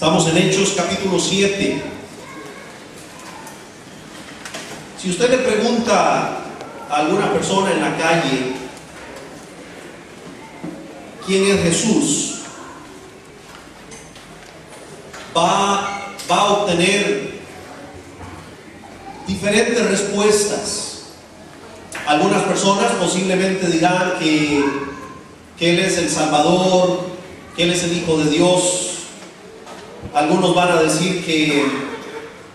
Estamos en Hechos capítulo 7. Si usted le pregunta a alguna persona en la calle quién es Jesús, va a obtener diferentes respuestas. Algunas personas posiblemente dirán que Él es el Salvador, que Él es el Hijo de Dios. Algunos van a decir que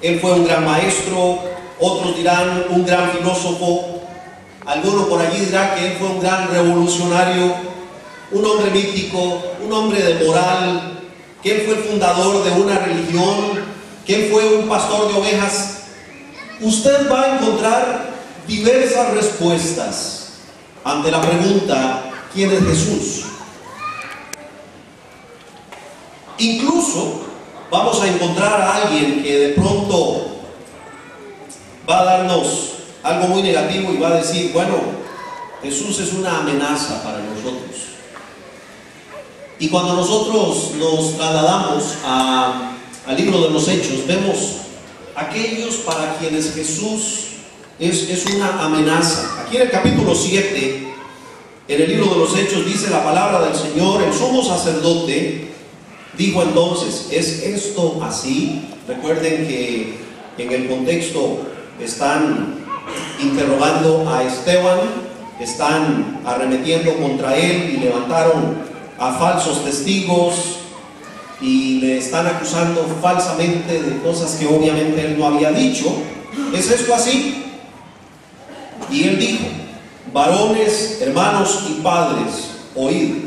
Él fue un gran maestro, otros dirán un gran filósofo, algunos por allí dirán que Él fue un gran revolucionario, un hombre mítico, un hombre de moral, que Él fue el fundador de una religión, que Él fue un pastor de ovejas. Usted va a encontrar diversas respuestas ante la pregunta ¿quién es Jesús? Incluso vamos a encontrar a alguien que de pronto va a darnos algo muy negativo y va a decir, bueno, Jesús es una amenaza para nosotros. Y cuando nosotros nos trasladamos al libro de los Hechos, vemos aquellos para quienes Jesús es una amenaza. Aquí en el capítulo 7, en el libro de los Hechos, dice la palabra del Señor: el sumo sacerdote dijo entonces, ¿es esto así? Recuerden que en el contexto están interrogando a Esteban, están arremetiendo contra él y levantaron a falsos testigos y le están acusando falsamente de cosas que obviamente él no había dicho. ¿Es esto así? Y él dijo: varones, hermanos y padres, oíd.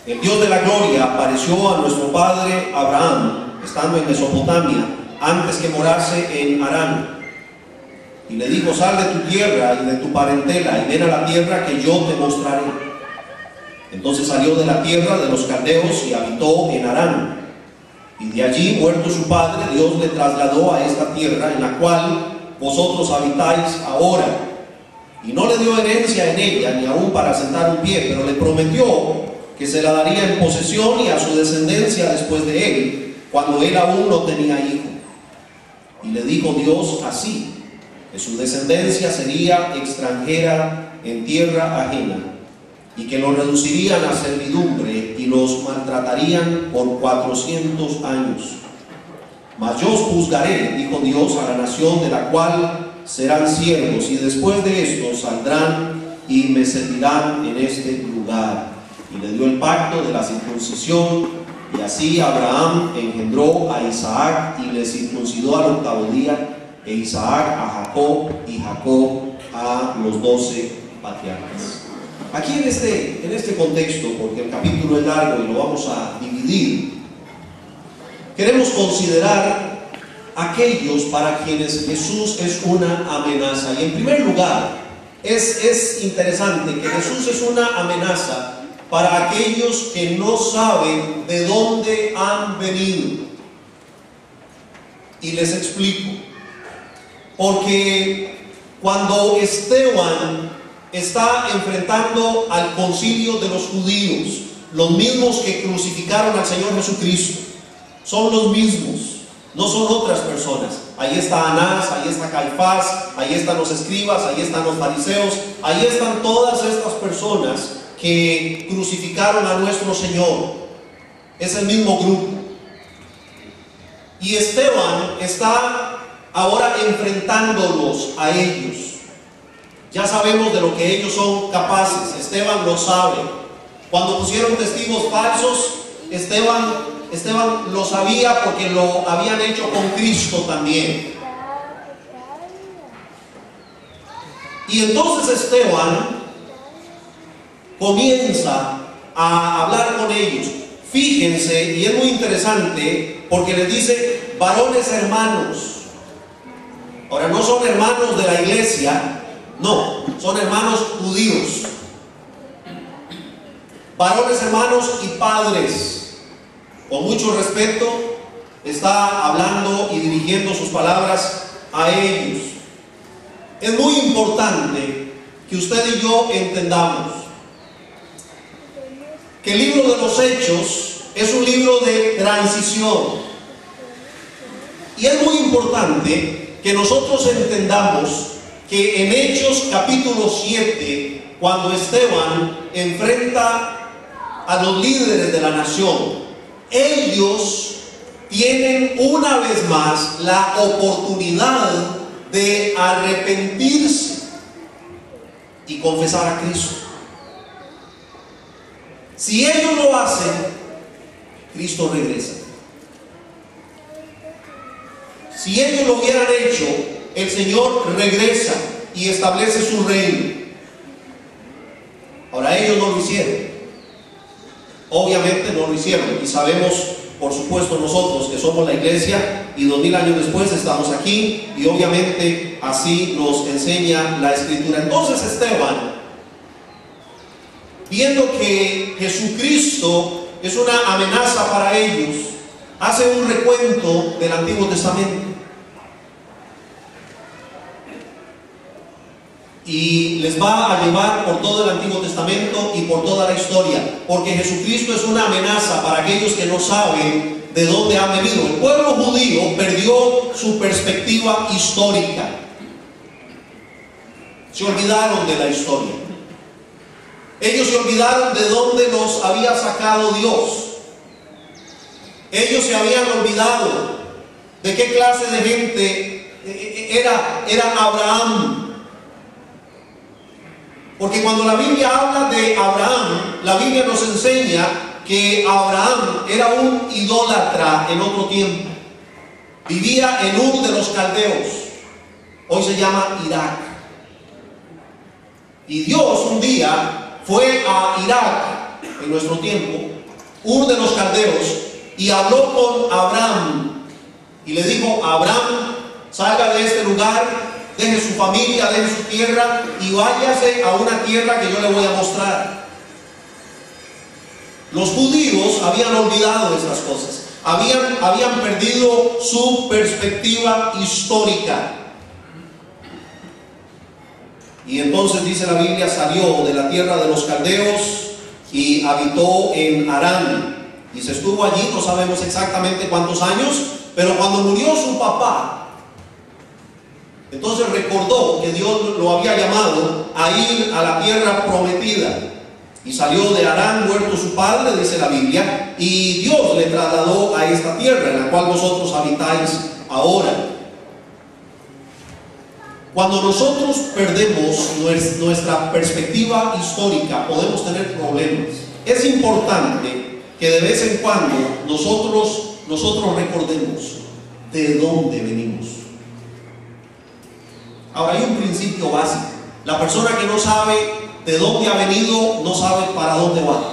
El Dios de la gloria apareció a nuestro padre Abraham, estando en Mesopotamia, antes que morase en Harán, y le dijo: sal de tu tierra y de tu parentela, y ven a la tierra que yo te mostraré. Entonces salió de la tierra de los caldeos y habitó en Harán. Y de allí, muerto su padre, Dios le trasladó a esta tierra en la cual vosotros habitáis ahora. Y no le dio herencia en ella, ni aún para sentar un pie, pero le prometió que se la daría en posesión y a su descendencia después de él, cuando él aún no tenía hijo. Y le dijo Dios así, que su descendencia sería extranjera en tierra ajena, y que los reducirían a servidumbre y los maltratarían por 400 años. Mas yo os juzgaré, dijo Dios, a la nación de la cual serán siervos, y después de esto saldrán y me servirán en este lugar. Y le dio el pacto de la circuncisión, y así Abraham engendró a Isaac y le circuncidó al 8º día, e Isaac a Jacob y Jacob a los 12 patriarcas. Aquí en este contexto, porque el capítulo es largo y lo vamos a dividir, queremos considerar aquellos para quienes Jesús es una amenaza. Y en primer lugar, es interesante que Jesús es una amenaza para aquellos que no saben de dónde han venido. Y les explico. Porque cuando Esteban está enfrentando al concilio de los judíos, los mismos que crucificaron al Señor Jesucristo, son los mismos, no son otras personas. Ahí está Anás, ahí está Caifás, ahí están los escribas, ahí están los fariseos, ahí están todas estas personas que crucificaron a nuestro Señor. Es el mismo grupo. Y Esteban está ahora enfrentándolos a ellos. Ya sabemos de lo que ellos son capaces. Esteban lo sabe. Cuando pusieron testigos falsos, Esteban lo sabía porque lo habían hecho con Cristo también. Y entonces Esteban comienza a hablar con ellos. Fíjense, y es muy interesante porque les dice varones hermanos. Ahora, no son hermanos de la iglesia, no, son hermanos judíos. Varones hermanos y padres. Con mucho respeto está hablando y dirigiendo sus palabras a ellos. Es muy importante que usted y yo entendamos que el libro de los Hechos es un libro de transición. Y es muy importante que nosotros entendamos que en Hechos capítulo 7, cuando Esteban enfrenta a los líderes de la nación, ellos tienen una vez más la oportunidad de arrepentirse y confesar a Cristo. Si ellos lo hacen, Cristo regresa. Si ellos lo hubieran hecho, el Señor regresa y establece su reino. Ahora, ellos no lo hicieron. Obviamente no lo hicieron. Y sabemos, por supuesto, nosotros que somos la iglesia y 2000 años después estamos aquí, y obviamente así nos enseña la Escritura. Entonces Esteban, viendo que Jesucristo es una amenaza para ellos, hace un recuento del Antiguo Testamento y les va a llevar por todo el Antiguo Testamento y por toda la historia, porque Jesucristo es una amenaza para aquellos que no saben de dónde han venido. El pueblo judío perdió su perspectiva histórica, se olvidaron de la historia. Ellos se olvidaron de dónde los había sacado Dios. Ellos se habían olvidado de qué clase de gente era Abraham. Porque cuando la Biblia habla de Abraham, la Biblia nos enseña que Abraham era un idólatra en otro tiempo. Vivía en Ur de los Caldeos, hoy se llama Irak. Y Dios un día fue a Irak, en nuestro tiempo, Ur de los Caldeos, y habló con Abraham y le dijo: Abraham, salga de este lugar, deje su familia, deje su tierra y váyase a una tierra que yo le voy a mostrar. Los judíos habían olvidado estas cosas, habían perdido su perspectiva histórica. Y entonces dice la Biblia, salió de la tierra de los caldeos y habitó en Harán. Y se estuvo allí, no sabemos exactamente cuántos años, pero cuando murió su papá, entonces recordó que Dios lo había llamado a ir a la tierra prometida. Y salió de Harán, muerto su padre, dice la Biblia, y Dios le trasladó a esta tierra en la cual vosotros habitáis ahora. Cuando nosotros perdemos nuestra perspectiva histórica, podemos tener problemas. Es importante que de vez en cuando nosotros recordemos de dónde venimos. Ahora, hay un principio básico. La persona que no sabe de dónde ha venido, no sabe para dónde va.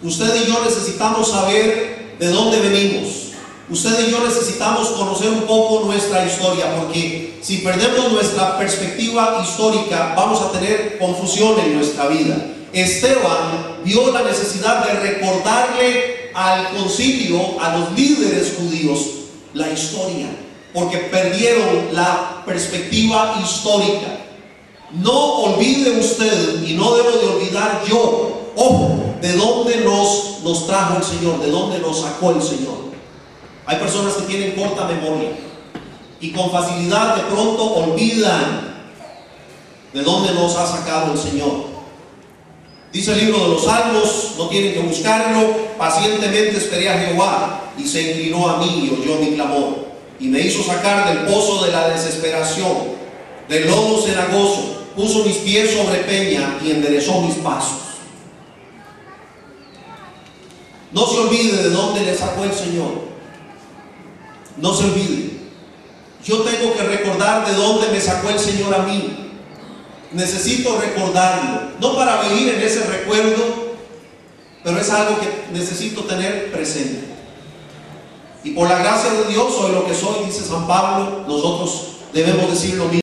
Usted y yo necesitamos saber de dónde venimos. Usted y yo necesitamos conocer un poco nuestra historia, porque si perdemos nuestra perspectiva histórica, vamos a tener confusión en nuestra vida. Esteban vio la necesidad de recordarle al concilio, a los líderes judíos, la historia, porque perdieron la perspectiva histórica. No olvide usted, y no debo de olvidar yo, ojo, de dónde nos trajo el Señor, de dónde nos sacó el Señor. Hay personas que tienen corta memoria y con facilidad de pronto olvidan de dónde nos ha sacado el Señor. Dice el libro de los Salmos, no tienen que buscarlo: pacientemente esperé a Jehová y se inclinó a mí y oyó mi clamor y me hizo sacar del pozo de la desesperación, del lodo cenagoso, puso mis pies sobre peña y enderezó mis pasos. No se olvide de dónde le sacó el Señor. No se olvide. Yo tengo que recordar de dónde me sacó el Señor a mí. Necesito recordarlo, no para vivir en ese recuerdo, pero es algo que necesito tener presente. Y por la gracia de Dios soy lo que soy, dice San Pablo. Nosotros debemos decir lo mismo.